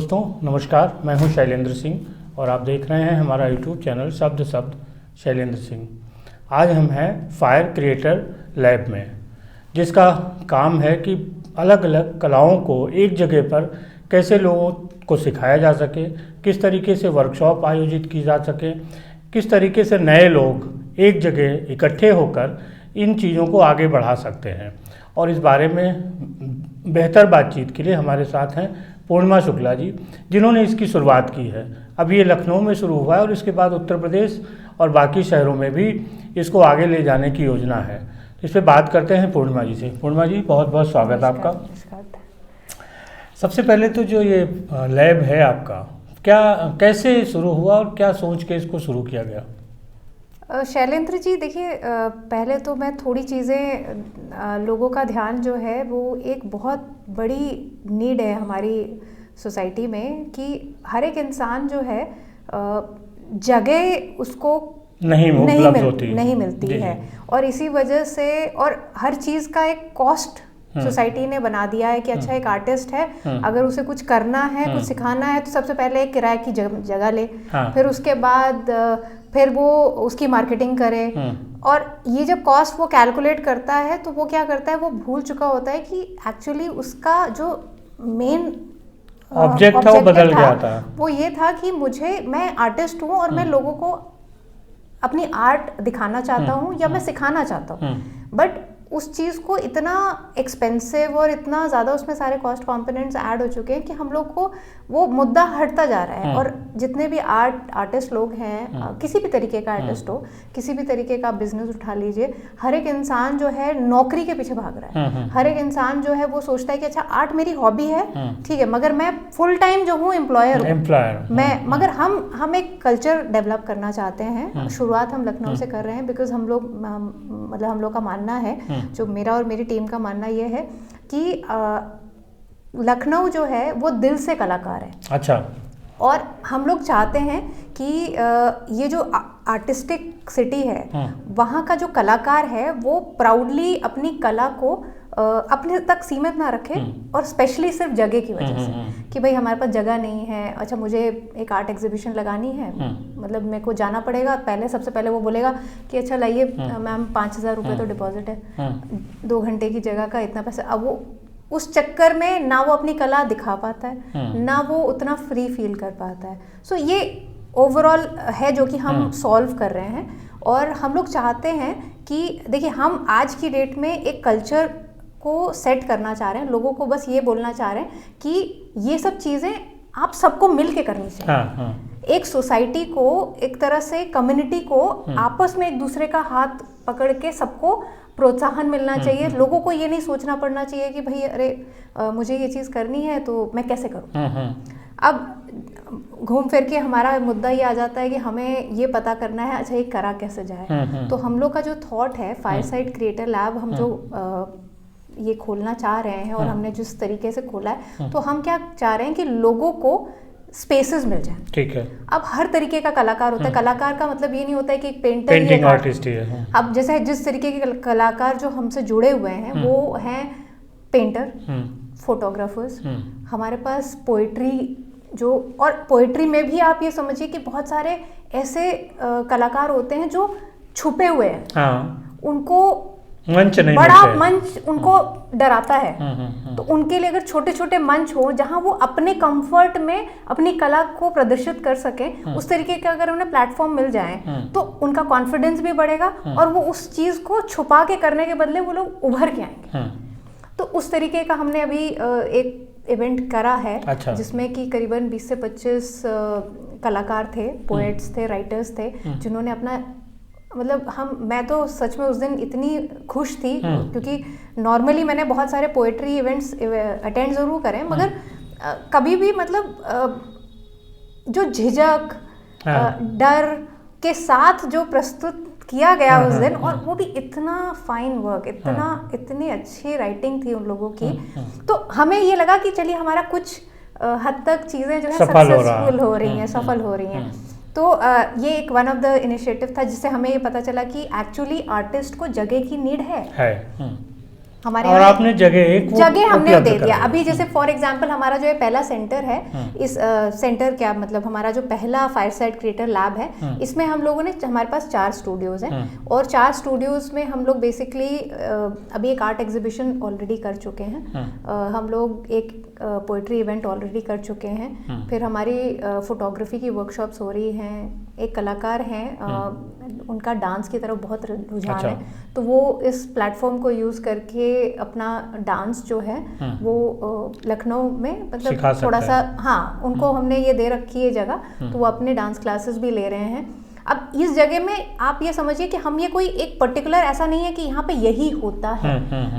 दोस्तों नमस्कार, मैं हूं शैलेंद्र सिंह और आप देख रहे हैं हमारा यूट्यूब चैनल शब्द शैलेंद्र सिंह। आज हम हैं फायर क्रिएटर लैब में, जिसका काम है कि अलग अलग कलाओं को एक जगह पर कैसे लोगों को सिखाया जा सके, किस तरीके से वर्कशॉप आयोजित की जा सके, किस तरीके से नए लोग एक जगह इकट्ठे होकर इन चीज़ों को आगे बढ़ा सकते हैं। और इस बारे में बेहतर बातचीत के लिए हमारे साथ हैं पूर्णिमा शुक्ला जी, जिन्होंने इसकी शुरुआत की है। अब ये लखनऊ में शुरू हुआ है और इसके बाद उत्तर प्रदेश और बाकी शहरों में भी इसको आगे ले जाने की योजना है। इस पर बात करते हैं पूर्णिमा जी से। पूर्णिमा जी, बहुत बहुत स्वागत आपका। सबसे पहले तो जो ये लैब है आपका, कैसे शुरू हुआ और क्या सोच के इसको शुरू किया गया? शैलेंद्र जी, देखिए, पहले तो मैं थोड़ी चीज़ें, लोगों का ध्यान जो है वो एक बहुत बड़ी नीड है हमारी सोसाइटी में कि हर एक इंसान जो है जगह उसको नहीं मिलती है। और इसी वजह से और हर चीज़ का एक कॉस्ट सोसाइटी ने बना दिया है कि अच्छा, एक आर्टिस्ट है, अगर उसे कुछ करना है, कुछ सिखाना है, तो सबसे पहले एक किराए की जगह ले, फिर उसके बाद फिर वो उसकी मार्केटिंग करे। और ये जब कॉस्ट वो कैलकुलेट करता है तो वो क्या करता है, वो भूल चुका होता है कि एक्चुअली उसका जो मेन ऑब्जेक्ट था वो बदल गया था। वो ये था कि मैं आर्टिस्ट हूँ और मैं लोगों को अपनी आर्ट दिखाना चाहता हूँ या मैं सिखाना चाहता हूँ, बट उस चीज़ को इतना एक्सपेंसिव और इतना ज़्यादा उसमें सारे कॉस्ट कंपोनेंट्स ऐड हो चुके हैं कि हम लोग को वो मुद्दा हटता जा रहा है। और जितने भी आर्टिस्ट लोग हैं, किसी भी तरीके का आर्टिस्ट हो, किसी भी तरीके का बिजनेस उठा लीजिए, हर एक इंसान जो है नौकरी के पीछे भाग रहा है। हर एक इंसान जो है वो सोचता है कि अच्छा, आर्ट मेरी हॉबी है, ठीक है, मगर मैं फुल टाइम जो हूँ एम्प्लॉयर मैं मगर हम एक कल्चर डेवलप करना चाहते हैं। शुरुआत हम लखनऊ से कर रहे हैं, बिकॉज हम लोग का मानना है, जो मेरा और मेरी टीम का मानना ये है कि लखनऊ जो है वो दिल से कलाकार है। अच्छा। और हम लोग चाहते हैं कि ये जो आर्टिस्टिक सिटी है, वहाँ का जो कलाकार है वो प्राउडली अपनी कला को अपने तक सीमित ना रखे, और स्पेशली सिर्फ जगह की वजह से कि भाई हमारे पास जगह नहीं है, अच्छा मुझे एक आर्ट एग्जीबिशन लगानी है, मतलब मेरे को जाना पड़ेगा। सबसे पहले वो बोलेगा कि अच्छा लाइए मैम, 5,000 रुपये तो डिपॉजिट है, 2 घंटे की जगह का इतना पैसा। अब वो उस चक्कर में ना वो अपनी कला दिखा पाता है, ना वो उतना फ्री फील कर पाता है। सो ये ओवरऑल है जो कि हम सॉल्व कर रहे हैं। और हम लोग चाहते हैं कि देखिए, हम आज की डेट में एक कल्चर को सेट करना चाह रहे हैं, लोगों को बस ये बोलना चाह रहे हैं कि ये सब चीज़ें आप सबको मिल के करनी चाहिए। एक सोसाइटी को, एक तरह से कम्युनिटी को आपस में एक दूसरे का हाथ पकड़ के सबको प्रोत्साहन मिलना चाहिए। लोगों को ये नहीं सोचना पड़ना चाहिए कि भाई अरे मुझे ये चीज़ करनी है तो मैं कैसे करूँ। अब घूम फिर के हमारा मुद्दा ये आ जाता है कि हमें ये पता करना है, अच्छा ये करा कैसे जाए। तो हम लोग का जो थॉट है, फायर साइड क्रिएटर लैब, हम जो ये खोलना चाह रहे हैं और हमने जिस तरीके से खोला है, तो हम क्या चाह रहे हैं कि लोगों को स्पेसेस मिल जाए। ठीक है। अब हर तरीके का कलाकार होता है। कलाकार का मतलब ये नहीं होता है कि पेंटिंग आर्टिस्ट ही है। अब जैसे जिस तरीके के कलाकार जो हमसे जुड़े हुए हैं वो हैं पेंटर, फोटोग्राफर्स, हमारे पास पोइट्री और पोइट्री में भी आप ये समझिए कि बहुत सारे ऐसे कलाकार होते हैं जो छुपे हुए हैं। उनको बड़ा मंच उनको डराता है। तो उनके लिए अगर छोटे छोटे मंच हो जहां वो अपने कंफर्ट में अपनी कला को प्रदर्शित कर सकें, उस तरीके का अगर उन्हें प्लेटफॉर्म मिल जाए तो उनका कॉन्फिडेंस भी बढ़ेगा और वो उस चीज को छुपा के करने के बदले वो लोग उभर के आएंगे। तो उस तरीके का हमने अभी एक इवेंट करा है। अच्छा। जिसमें कि करीबन 20 से 25 कलाकार थे, पोएट्स थे, राइटर्स थे, जिन्होंने अपना मैं तो सच में उस दिन इतनी खुश थी, क्योंकि नॉर्मली मैंने बहुत सारे पोएट्री इवेंट्स अटेंड ज़रूर करें, मगर कभी भी जो झिझक, डर के साथ जो प्रस्तुत किया गया उस दिन, और वो भी इतना फाइन वर्क, इतनी अच्छी राइटिंग थी उन लोगों की, तो हमें ये लगा कि चलिए हमारा कुछ हद तक चीज़ें जो है सक्सेसफुल हो रही हैं, सफल हो रही हैं। तो ये एक वन ऑफ द इनिशिएटिव था जिससे हमें ये पता चला कि एक्चुअली आर्टिस्ट को जगह की नीड है। हमारे और आपने जगह हमने दे दिया। अभी जैसे फॉर एग्जांपल हमारा जो पहला सेंटर है, इस सेंटर क्या मतलब हमारा जो पहला फायरसाइड क्रिएटर लैब है, इसमें हम लोगों ने, हमारे पास 4 स्टूडियोज हैं और 4 स्टूडियोज में हम लोग बेसिकली अभी एक आर्ट एग्जीबिशन ऑलरेडी कर चुके हैं, हम लोग एक पोइट्री इवेंट ऑलरेडी कर चुके हैं, फिर हमारी फोटोग्राफी की वर्कशॉप्स हो रही हैं, एक कलाकार हैं उनका डांस की तरफ बहुत रुझान है, तो वो इस प्लेटफॉर्म को यूज़ करके अपना डांस जो है वो लखनऊ में मतलब थोड़ा सा, हाँ उनको हमने ये दे रखी है जगह, तो वो अपने डांस क्लासेस भी ले रहे हैं। अब इस जगह में आप ये समझिए कि हम ये कोई एक पर्टिकुलर ऐसा नहीं है कि यहाँ पे यही होता है,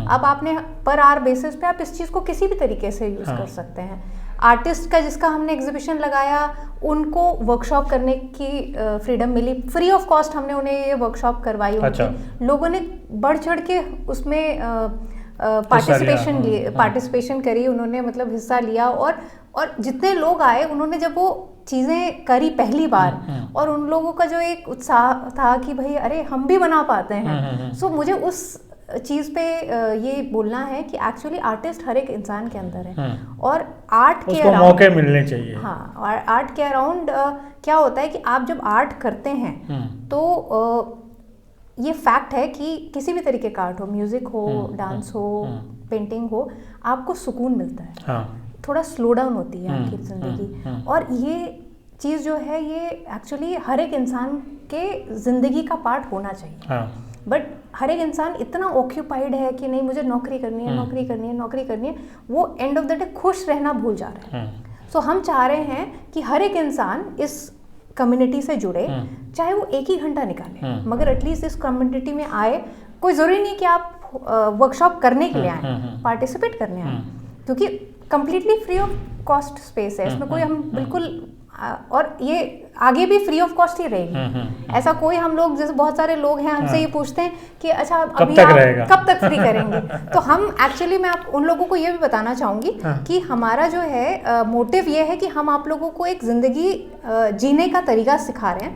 अब आपने पर आवर बेसिस पे आप इस चीज़ को किसी भी तरीके से यूज़ कर सकते हैं। आर्टिस्ट का जिसका हमने एग्जीबिशन लगाया उनको वर्कशॉप करने की फ्रीडम मिली, फ्री ऑफ कॉस्ट हमने उन्हें ये वर्कशॉप करवाई। अच्छा। लोगों ने बढ़ चढ़ के उसमें पार्टिसिपेशन करी, उन्होंने मतलब हिस्सा लिया और जितने लोग आए उन्होंने जब वो चीज़ें करी पहली बार और उन लोगों का जो एक उत्साह था कि भाई अरे हम भी बना पाते हैं, सो मुझे उस चीज़ पे ये बोलना है कि एक्चुअली आर्टिस्ट हर एक इंसान के अंदर है और आर्ट के अराउंड मौके मिलने चाहिए। हाँ, और आर्ट के अराउंड क्या होता है कि आप जब आर्ट करते हैं तो ये फैक्ट है कि किसी भी तरीके का आर्ट हो, म्यूजिक हो, डांस हो, पेंटिंग हो, आपको सुकून मिलता है। हाँ। थोड़ा स्लो डाउन होती है आपकी जिंदगी, और ये चीज़ जो है ये एक्चुअली हर एक इंसान के जिंदगी का पार्ट होना चाहिए। हाँ। बट हर एक इंसान इतना ऑक्यूपाइड है कि नहीं मुझे नौकरी करनी है, नौकरी करनी है, नौकरी करनी है, वो एंड ऑफ द डे खुश रहना भूल जा रहे हैं। सो हम चाह रहे हैं कि हर एक इंसान इस कम्युनिटी से जुड़े, चाहे वो 1 ही घंटा निकाले, मगर एटलीस्ट इस कम्युनिटी में आए। कोई ज़रूरी नहीं कि आप वर्कशॉप करने के लिए आए, पार्टिसिपेट करने आए, क्योंकि completely free of cost space है इसमें, कोई हम बिल्कुल, और ये आगे भी फ्री ऑफ कॉस्ट ही रहेगी। ऐसा कोई, हम लोग जैसे बहुत सारे लोग हैं हमसे ये पूछते हैं कि अच्छा अभी आप कब तक फ्री करेंगे, तो हम एक्चुअली मैं आप उन लोगों को ये भी बताना चाहूँगी कि हमारा जो है मोटिव ये है कि हम आप लोगों को एक ज़िंदगी जीने का तरीका सिखा रहे हैं।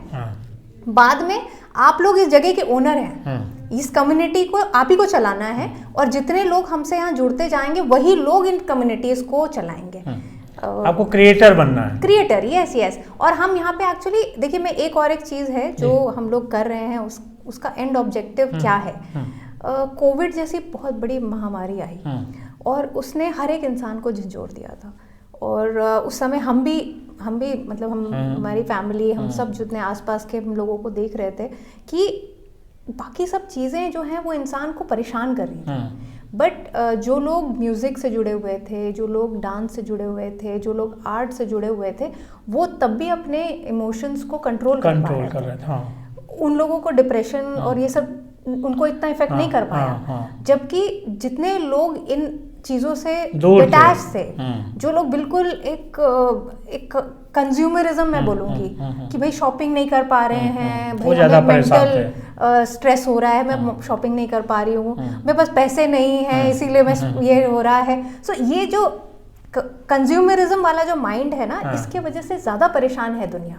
बाद में आप लोग इस जगह के ओनर हैं, इस कम्युनिटी को आप ही को चलाना है, और जितने लोग हमसे यहाँ जुड़ते जाएंगे वही लोग इन कम्युनिटीज़ को चलाएंगे। आपको क्रिएटर बनना है। Creator, yes. और हम यहाँ पे एक्चुअली देखिए, मैं एक और एक चीज़ है जो हम लोग कर रहे हैं, उसका एंड ऑब्जेक्टिव क्या है। कोविड जैसी बहुत बड़ी महामारी आई और उसने हर एक इंसान को झंझोड़ दिया था, और उस समय हम भी मतलब हमारी फैमिली, हम सब जितने आसपास के हम लोगों को देख रहे थे कि बाकी सब चीज़ें जो हैं वो इंसान को परेशान कर रही थी। बट जो लोग म्यूज़िक से जुड़े हुए थे, जो लोग डांस से जुड़े हुए थे, जो लोग आर्ट से जुड़े हुए थे, वो तब भी अपने इमोशंस को कंट्रोल कर रहे थे। हाँ। उन लोगों को डिप्रेशन और ये सब उनको इतना इफेक्ट नहीं कर पाया। जबकि जितने लोग इन चीज़ों से डिटैच थे, जो लोग बिल्कुल एक कंज्यूमरिज्म मैं बोलूँगी कि भाई शॉपिंग नहीं कर पा रहे हैं, भाई हमें मेंटल स्ट्रेस हो रहा है, मैं शॉपिंग नहीं कर पा रही हूँ, मेरे पास पैसे नहीं हैं इसीलिए मैं ये हो रहा है। सो ये जो कंज्यूमरिज्म वाला जो माइंड है ना, इसके वजह से ज़्यादा परेशान है दुनिया।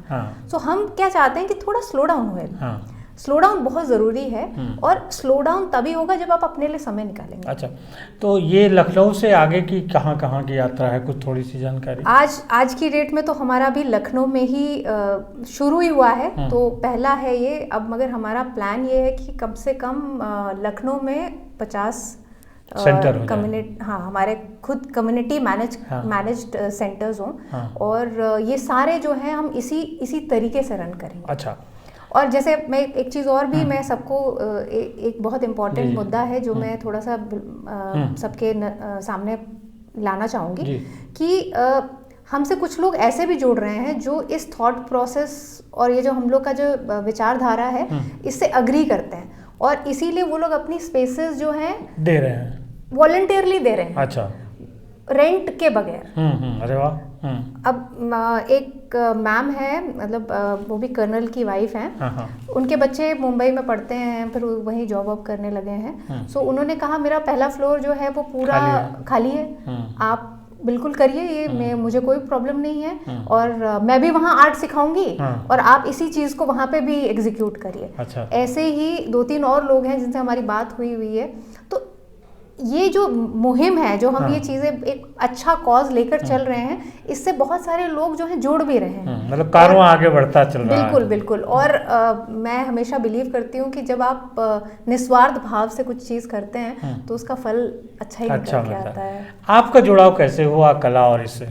सो हम क्या चाहते हैं कि थोड़ा स्लो डाउन हुए। स्लो डाउन बहुत ज़रूरी है, और स्लो डाउन तभी होगा जब आप अपने लिए समय निकालेंगे। अच्छा, तो ये लखनऊ से आगे की कहाँ की यात्रा है, कुछ थोड़ी सी जानकारी? आज की डेट में तो हमारा अभी लखनऊ में ही शुरू ही हुआ है, तो पहला है ये। अब मगर हमारा प्लान ये है कि कम से कम लखनऊ में 50 सेंटर हमारे खुद कम्युनिटी मैनेज्ड सेंटर्स हों, और ये सारे जो हैं हम इसी तरीके से रन करेंगे। अच्छा। और जैसे मैं एक चीज़ और भी मैं सबको एक बहुत इम्पॉर्टेंट मुद्दा है जो मैं थोड़ा सा सबके सामने लाना चाहूँगी कि हमसे कुछ लोग ऐसे भी जुड़ रहे हैं जो इस थॉट प्रोसेस और ये जो हम लोग का जो विचारधारा है इससे अग्री करते हैं, और इसीलिए वो लोग अपनी स्पेसेस जो हैं दे रहे हैं, वॉलंटियरली दे रहे हैं। अच्छा। रेंट के बगैर। अरे वाह। अब एक मैम है, मतलब वो भी कर्नल की वाइफ हैं, उनके बच्चे मुंबई में पढ़ते हैं, फिर वहीं जॉब वॉब करने लगे हैं। सो उन्होंने कहा मेरा पहला फ्लोर जो है वो पूरा खाली है, आप बिल्कुल करिए, ये मुझे कोई प्रॉब्लम नहीं है, और मैं भी वहाँ आर्ट सिखाऊंगी, और आप इसी चीज़ को वहाँ पे भी एग्जीक्यूट करिए। अच्छा। ऐसे ही 2-3 और लोग हैं जिनसे हमारी बात हुई है। तो ये जो मुहिम है, जो हम ये चीज़ें एक अच्छा कॉज लेकर चल रहे हैं, इससे बहुत सारे लोग जो हैं जुड़ भी रहे हैं, मतलब कारवां आगे बढ़ता चल रहा है। बिल्कुल बिल्कुल। और मैं हमेशा बिलीव करती हूँ कि जब आप निस्वार्थ भाव से कुछ चीज़ करते हैं तो उसका फल अच्छा ही निकल के आता है। आपका जुड़ाव कैसे हुआ कला और इससे?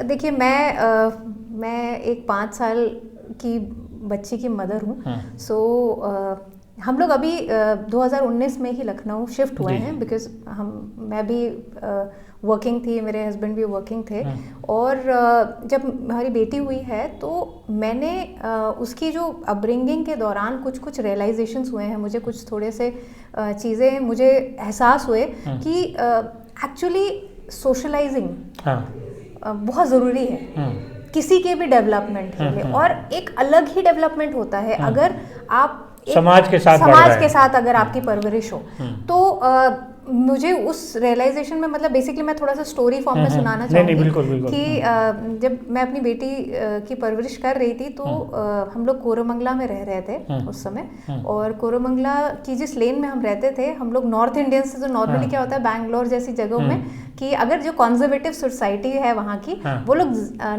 देखिए, मैं एक 5 साल की बच्ची की मदर हूँ। सो हम लोग अभी 2019 में ही लखनऊ शिफ्ट हुए हैं, बिकॉज मैं भी वर्किंग थी, मेरे हस्बैंड भी वर्किंग थे। और जब हमारी बेटी हुई है तो मैंने उसकी जो अपब्रिंगिंग के दौरान कुछ रियलाइजेशंस हुए हैं, मुझे कुछ थोड़े से चीज़ें मुझे एहसास हुए कि एक्चुअली सोशलाइजिंग बहुत ज़रूरी है किसी के भी डेवलपमेंट के लिए, और एक अलग ही डेवलपमेंट होता है अगर आप समाज के साथ अगर आपकी परवरिश हो। तो मुझे उस रियलाइजेशन में, मतलब बेसिकली मैं थोड़ा सा स्टोरी फॉर्म में सुनाना चाहूँगी कि जब मैं अपनी बेटी की परवरिश कर रही थी तो हम लोग कोरमंगला में रह रहे थे उस समय। और कोरमंगला की जिस लेन में हम रहते थे, हम लोग नॉर्थ इंडियन से, जो नॉर्मली क्या होता है बैंगलोर जैसी जगहों में कि अगर जो कंजर्वेटिव सोसाइटी है वहाँ की, वो लोग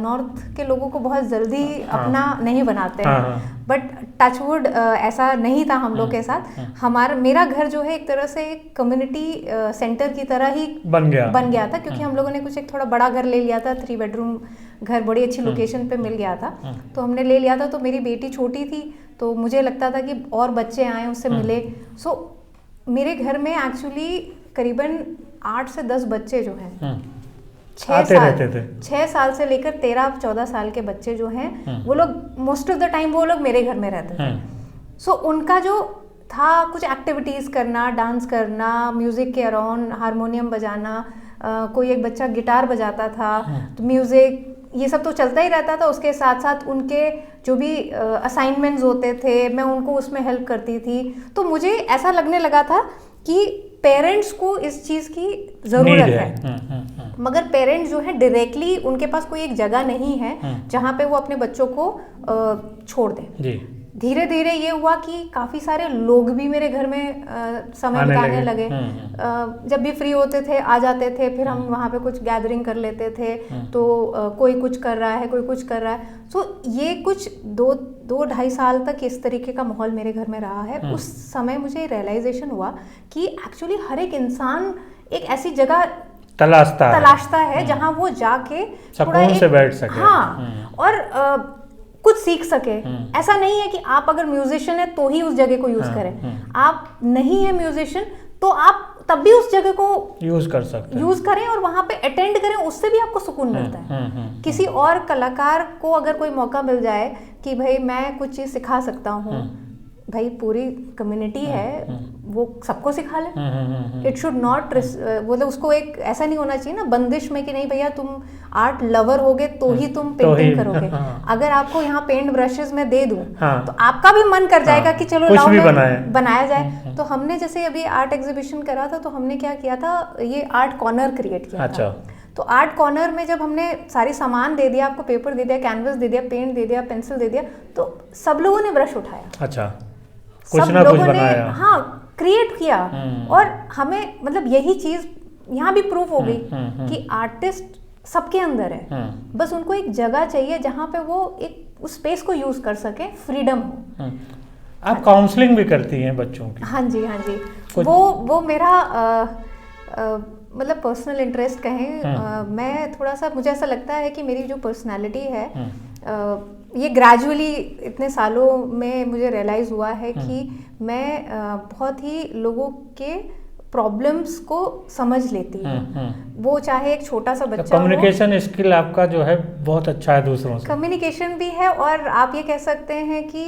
नॉर्थ के लोगों को बहुत जल्दी अपना नहीं बनाते हैं। बट टचवुड ऐसा नहीं था हम लोग के साथ। मेरा घर जो है एक तरह से एक कम्युनिटी सेंटर की तरह ही बन गया था, क्योंकि हम लोगों ने एक थोड़ा बड़ा घर ले लिया था, 3 बेडरूम घर, बड़ी अच्छी लोकेशन पे मिल गया था। तो हमने ले लिया था। तो मेरी बेटी छोटी थी, तो मुझे लगता था कि और बच्चे आए उससे मिले। सो मेरे घर में एक्चुअली करीबन 8 से 10 बच्चे जो हैं 6 साल से लेकर 13-14 साल के बच्चे जो हैं, वो लोग मोस्ट ऑफ द टाइम वो लोग मेरे घर में रहते थे। सो उनका जो था कुछ एक्टिविटीज़ करना, डांस करना, म्यूज़िक के अराउंड हारमोनियम बजाना, कोई एक बच्चा गिटार बजाता था, तो म्यूज़िक ये सब तो चलता ही रहता था। उसके साथ साथ उनके जो भी असाइनमेंट्स होते थे, मैं उनको उसमें हेल्प करती थी। तो मुझे ऐसा लगने लगा था कि पेरेंट्स को इस चीज़ की ज़रूरत है, मगर पेरेंट्स जो है डायरेक्टली उनके पास कोई एक जगह नहीं है जहाँ पे वो अपने बच्चों को छोड़ दें। धीरे धीरे ये हुआ कि काफ़ी सारे लोग भी मेरे घर में समय बिताने लगे। जब भी फ्री होते थे आ जाते थे, फिर हम वहाँ पे कुछ गैदरिंग कर लेते थे। तो कोई कुछ कर रहा है, कोई कुछ कर रहा है। सो ये कुछ 2-2.5 साल तक इस तरीके का माहौल मेरे घर में रहा है। उस समय मुझे रियलाइजेशन हुआ कि एक्चुअली हर एक इंसान एक ऐसी जगह तलाशता है जहाँ वो जाके सुकून से बैठ सके, और कुछ सीख सके। ऐसा नहीं है कि आप अगर म्यूजिशियन है तो ही उस जगह को यूज करें। आप नहीं है म्यूजिशियन तो आप तब भी उस जगह को यूज करें और वहां पे अटेंड करें, उससे भी आपको सुकून मिलता है। किसी और कलाकार को अगर कोई मौका मिल जाए कि भाई मैं कुछ चीज सिखा सकता हूँ, भाई पूरी कम्युनिटी है, वो सबको सिखा ले। इट शुड नॉट, मतलब उसको एक ऐसा नहीं होना चाहिए ना बंदिश में कि नहीं भैया तुम आर्ट लवर होगे तो ही तुम पेंटिंग करोगे। अगर आपको यहाँ पेंट ब्रशेस में दे दूं तो आपका भी मन कर जाएगा कि चलो लाओ बनाया जाए। तो हमने जैसे अभी आर्ट एग्जीबिशन करा था, तो हमने क्या किया था, ये आर्ट कॉर्नर क्रिएट किया था। तो आर्ट कॉर्नर में जब हमने सारी सामान दे दिया, आपको पेपर दे दिया, कैनवस दे दिया, पेंट दे दिया, पेंसिल दे दिया, तो सब लोगों ने ब्रश उठाया। कुछ ना कुछ बनाया, क्रिएट किया। और हमें मतलब यही चीज यहाँ भी प्रूफ हो गई कि आर्टिस्ट सबके अंदर है, बस उनको एक जगह चाहिए जहाँ पे वो एक उस स्पेस को यूज कर सके, फ्रीडम हो। आप काउंसलिंग भी करती हैं बच्चों की? हाँ जी। वो मेरा मतलब पर्सनल इंटरेस्ट कहें। मैं थोड़ा सा, मुझे ऐसा लगता है कि मेरी जो पर्सनालिटी है, ये ग्रेजुअली इतने सालों में मुझे रियलाइज़ हुआ है कि मैं बहुत ही लोगों के प्रॉब्लम्स को समझ लेती हूँ। वो चाहे एक छोटा सा बच्चा हो। कम्युनिकेशन स्किल आपका जो है बहुत अच्छा है दूसरों से। कम्युनिकेशन भी है, और आप ये कह सकते हैं कि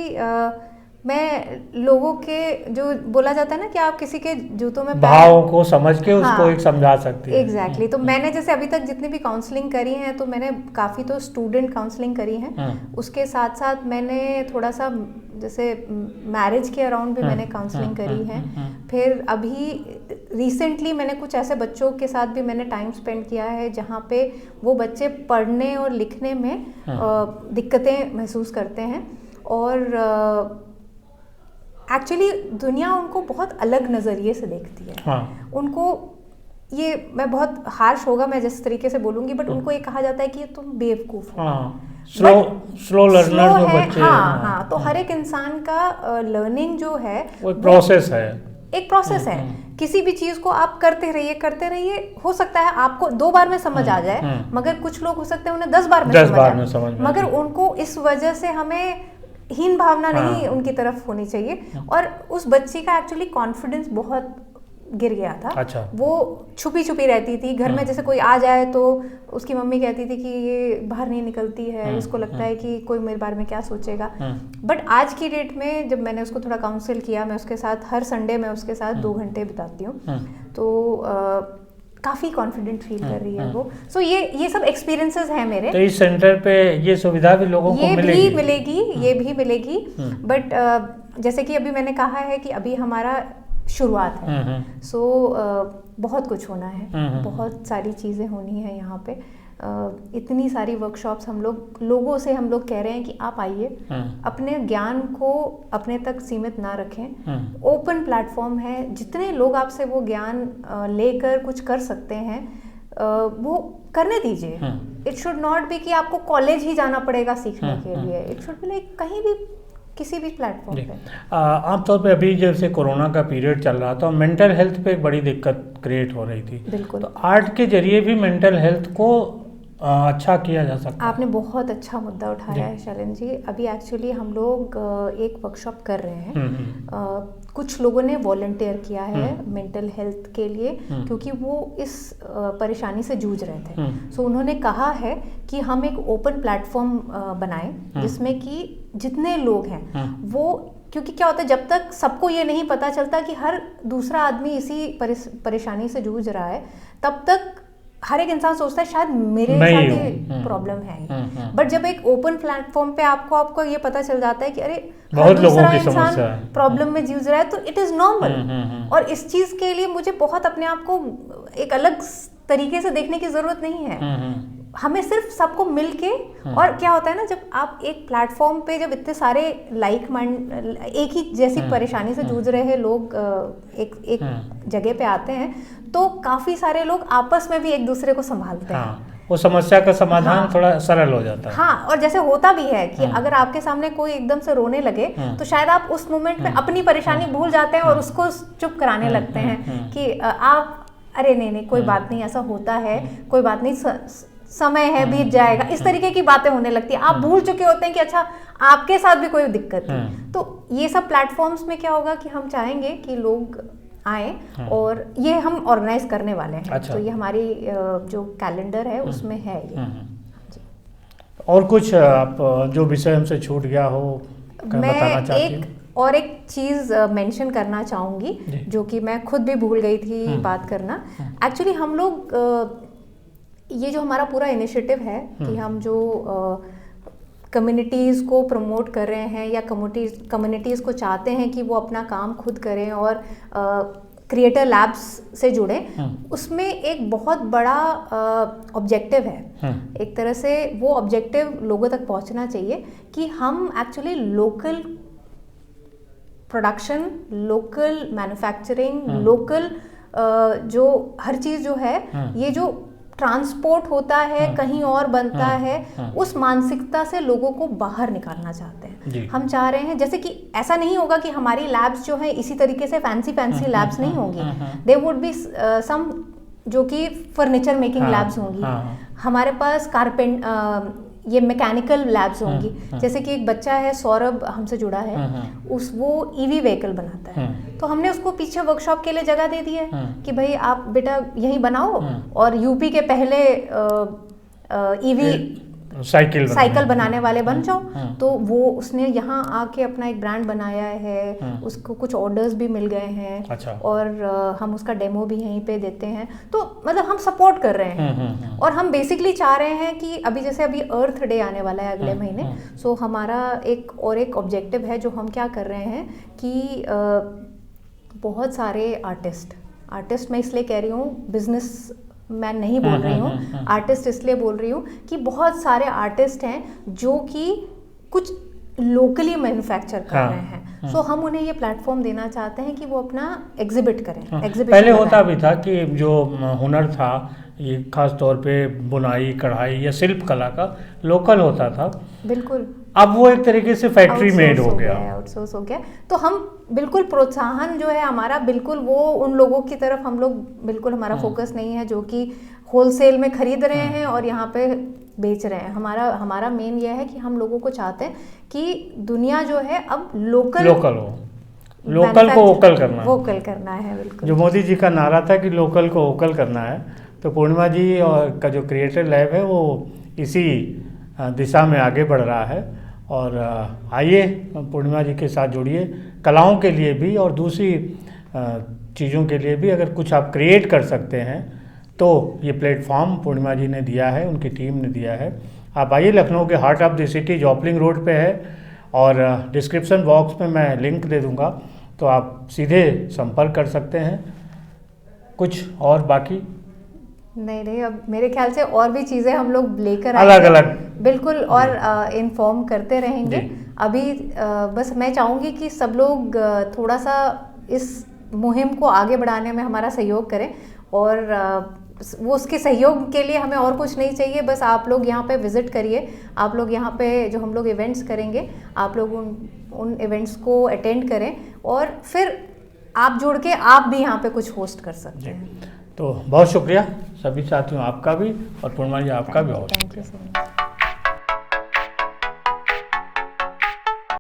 मैं लोगों के, जो बोला जाता है ना कि आप किसी के जूतों में भावों को समझ के उसको एक समझा सकती है। एग्जैक्टली। तो मैंने जैसे अभी तक जितनी भी काउंसलिंग करी है, तो मैंने काफ़ी तो स्टूडेंट काउंसलिंग करी है। उसके साथ साथ मैंने थोड़ा सा जैसे मैरिज के अराउंड भी मैंने काउंसलिंग करी है। फिर अभी रिसेंटली मैंने कुछ ऐसे बच्चों के साथ भी मैंने टाइम स्पेंड किया है जहाँ पे वो बच्चे पढ़ने और लिखने में दिक्कतें महसूस करते हैं, और एक्चुअली दुनिया उनको बहुत अलग नज़रिए से देखती है। उनको ये मैं बहुत हार्श होगा मैं जिस तरीके से बोलूंगी, बट उनको ये कहा जाता है कि तुम बेवकूफ हो। स्लो लर्नर जो बच्चे तो हर एक इंसान का लर्निंग जो है वो एक प्रोसेस है, एक प्रोसेस है। किसी भी चीज को आप करते रहिए, हो सकता है आपको 2 बार में समझ आ जाए, मगर कुछ लोग हो सकते हैं उन्हें 10 बार में समझ आए, मगर उनको इस वजह से हमें हीन भावना नहीं उनकी तरफ होनी चाहिए। और उस बच्ची का एक्चुअली कॉन्फिडेंस बहुत गिर गया था। अच्छा। वो छुपी रहती थी घर में, जैसे कोई आ जाए तो उसकी मम्मी कहती थी कि ये बाहर नहीं निकलती है, इसको लगता है कि कोई मेरे बारे में क्या सोचेगा। बट आज की डेट में जब मैंने उसको थोड़ा काउंसिल किया, मैं उसके साथ हर संडे में उसके साथ 2 घंटे बिताती हूँ, तो काफ़ी कॉन्फिडेंट फील कर रही है वो। सो ये सब एक्सपीरियंसेस हैं मेरे। तो इस सेंटर पे ये सुविधा भी लोगों को मिलेगी? ये भी मिलेगी। बट जैसे कि अभी मैंने कहा है कि अभी हमारा शुरुआत है, सो बहुत कुछ होना है, बहुत सारी चीज़ें होनी है यहाँ पे। इतनी सारी वर्कशॉप्स हम लोगों से हम लोग कह रहे हैं कि आप आइए, अपने ज्ञान को अपने तक सीमित ना रखें। ओपन प्लेटफॉर्म है, जितने लोग आपसे वो ज्ञान लेकर कुछ कर सकते हैं वो करने दीजिए। इट शुड नॉट बी कि आपको कॉलेज ही जाना पड़ेगा सीखने के लिए। इट शुड बी लाइक कहीं भी, किसी भी प्लेटफॉर्म पे। आमतौर पे अभी जैसे कोरोना का पीरियड चल रहा था, मेंटल हेल्थ पे एक बड़ी दिक्कत क्रिएट हो रही थी। बिल्कुल। तो आर्ट के जरिए भी मेंटल हेल्थ को अच्छा किया जा सकता है। आपने बहुत अच्छा मुद्दा उठाया है शैलेंद्र जी। अभी एक्चुअली हम लोग एक वर्कशॉप कर रहे हैं। कुछ लोगों ने वॉलंटियर किया है मेंटल हेल्थ के लिए, क्योंकि वो इस परेशानी से जूझ रहे थे। सो उन्होंने कहा है कि हम एक ओपन प्लेटफॉर्म बनाएं जिसमें कि जितने लोग हैं वो, क्योंकि क्या होता है जब तक सबको ये नहीं पता चलता कि हर दूसरा आदमी इसी परेशानी से जूझ रहा है, तब तक हर एक इंसान सोचता है शायद मेरे साथ ये प्रॉब्लम है। बट जब एक ओपन प्लेटफॉर्म पे आपको ये पता चल जाता है कि अरे बहुत दूसरा इंसान प्रॉब्लम में जूझ रहा है, तो इट इज नॉर्मल। और इस चीज के लिए मुझे बहुत अपने आप को एक अलग तरीके से देखने की जरूरत नहीं है। हमें सिर्फ सबको मिलके, और क्या होता है ना, जब आप एक प्लेटफॉर्म पे जब इतने सारे लाइक माइंड, एक ही जैसी परेशानी से जूझ रहे हैं लोग एक जगह पे आते हैं, तो काफी सारे लोग आपस में भी एक दूसरे को संभालते हैं। वो समस्या का समाधान थोड़ा सरल हो जाता है। हाँ, और जैसे होता भी है कि अगर आपके सामने कोई एकदम से रोने लगे तो शायद आप उस मोमेंट में अपनी परेशानी भूल जाते हैं और उसको चुप कराने लगते हैं कि आप अरे नहीं कोई बात नहीं, ऐसा होता है, कोई बात नहीं, समय है, बीत जाएगा, इस तरीके की बातें होने लगती है। आप भूल चुके होते हैं कि अच्छा आपके साथ भी कोई दिक्कत है। तो ये सब प्लेटफॉर्म्स में क्या होगा कि हम चाहेंगे कि लोग आए, और ये हम ऑर्गेनाइज करने वाले हैं। अच्छा। तो ये हमारी जो कैलेंडर है उसमें है ये। और कुछ आप जो विषय हमसे छूट गया हो बताना चाहती हूँ? और एक चीज़ मेंशन करना चाहूँगी जो कि मैं खुद भी भूल गई थी बात करना। एक्चुअली हम लोग ये जो हमारा पूरा इनिशिएटिव है कि हम जो कम्युनिटीज़ को प्रमोट कर रहे हैं या कम्युनिटीज़ को चाहते हैं कि वो अपना काम खुद करें और क्रिएटर लैब्स से जुड़े, उसमें एक बहुत बड़ा ऑब्जेक्टिव है। एक तरह से वो ऑब्जेक्टिव लोगों तक पहुंचना चाहिए कि हम actually local production, local manufacturing, local जो हर चीज़ जो है, ये जो ट्रांसपोर्ट होता है कहीं और बनता है, उस मानसिकता से लोगों को बाहर निकालना चाहते हैं। हम चाह रहे हैं जैसे कि ऐसा नहीं होगा कि हमारी लैब्स जो है इसी तरीके से फैंसी लैब्स नहीं होंगी। दे वुड बी सम जो कि फर्नीचर मेकिंग लैब्स होंगी। हमारे पास ये मैकेनिकल लैब्स होंगी। जैसे कि एक बच्चा है सौरभ, हमसे जुड़ा है, वो ईवी व्हीकल बनाता है। तो हमने उसको पीछे वर्कशॉप के लिए जगह दे दी है कि भाई आप बेटा यहीं बनाओ और यूपी के पहले ईवी साइकिल बनाने वाले बन जाओ। तो वो उसने यहाँ आके अपना एक ब्रांड बनाया है, उसको कुछ ऑर्डर्स भी मिल गए हैं। अच्छा। और हम उसका डेमो भी यहीं पे देते हैं। तो मतलब हम सपोर्ट कर रहे हैं। और हम बेसिकली चाह रहे हैं कि अभी अर्थ डे आने वाला है अगले महीने। सो हमारा एक ऑब्जेक्टिव है जो हम क्या कर रहे हैं कि बहुत सारे आर्टिस्ट मैं इसलिए कह रही हूँ, बिजनेस मैं नहीं बोल रही हूँ, आर्टिस्ट इसलिए बोल रही हूँ कि बहुत सारे आर्टिस्ट हैं जो कि कुछ लोकली मैन्युफैक्चर कर हाँ, रहे हैं, सो हम उन्हें ये प्लेटफॉर्म देना चाहते हैं कि वो अपना एग्जिबिट करें। एग्जिबिशन पहले होता भी था कि जो हुनर था, ये खास तौर पे बुनाई, कढ़ाई या शिल्प कला का लोकल होता था, बिल्कुल। अब वो एक तरीके से फैक्ट्री मेड हो गया, आउटसोर्स हो गया। तो हम बिल्कुल प्रोत्साहन जो है हमारा, बिल्कुल वो उन लोगों की तरफ हम लोग बिल्कुल, हमारा फोकस नहीं है जो कि होलसेल में खरीद रहे हैं और यहाँ पे बेच रहे हैं। हमारा मेन ये है कि हम लोगों को चाहते हैं कि दुनिया जो है अब लोकल हो, लोकल को वोकल करना है। बिल्कुल, जो मोदी जी का नारा था कि लोकल को वोकल करना है, तो पूर्णिमा जी और का जो क्रिएटर लैब है वो इसी दिशा में आगे बढ़ रहा है। और आइए पूर्णिमा जी के साथ जुड़िए, कलाओं के लिए भी और दूसरी चीज़ों के लिए भी अगर कुछ आप क्रिएट कर सकते हैं तो ये प्लेटफॉर्म पूर्णिमा जी ने दिया है, उनकी टीम ने दिया है। आप आइए, लखनऊ के heart of the city Jopling road पे है और डिस्क्रिप्शन बॉक्स में मैं लिंक दे दूंगा, तो आप सीधे संपर्क कर सकते हैं। कुछ और बाकी नहीं, अब मेरे ख्याल से और भी चीज़ें हम लोग लेकर अलग अलग बिल्कुल और इन्फॉर्म करते रहेंगे। अभी बस मैं चाहूँगी कि सब लोग थोड़ा सा इस मुहिम को आगे बढ़ाने में हमारा सहयोग करें, और वो उसके सहयोग के लिए हमें और कुछ नहीं चाहिए, बस आप लोग यहाँ पे विज़िट करिए। आप लोग यहाँ पे जो हम लोग इवेंट्स करेंगे, आप लोग उन इवेंट्स को अटेंड करें और फिर आप जुड़ के आप भी यहाँ पे कुछ होस्ट कर सकते हैं। तो बहुत शुक्रिया सभी साथियों, आपका भी, और पूर्णिमा जी आपका भी बहुत थैंक यू सो मच।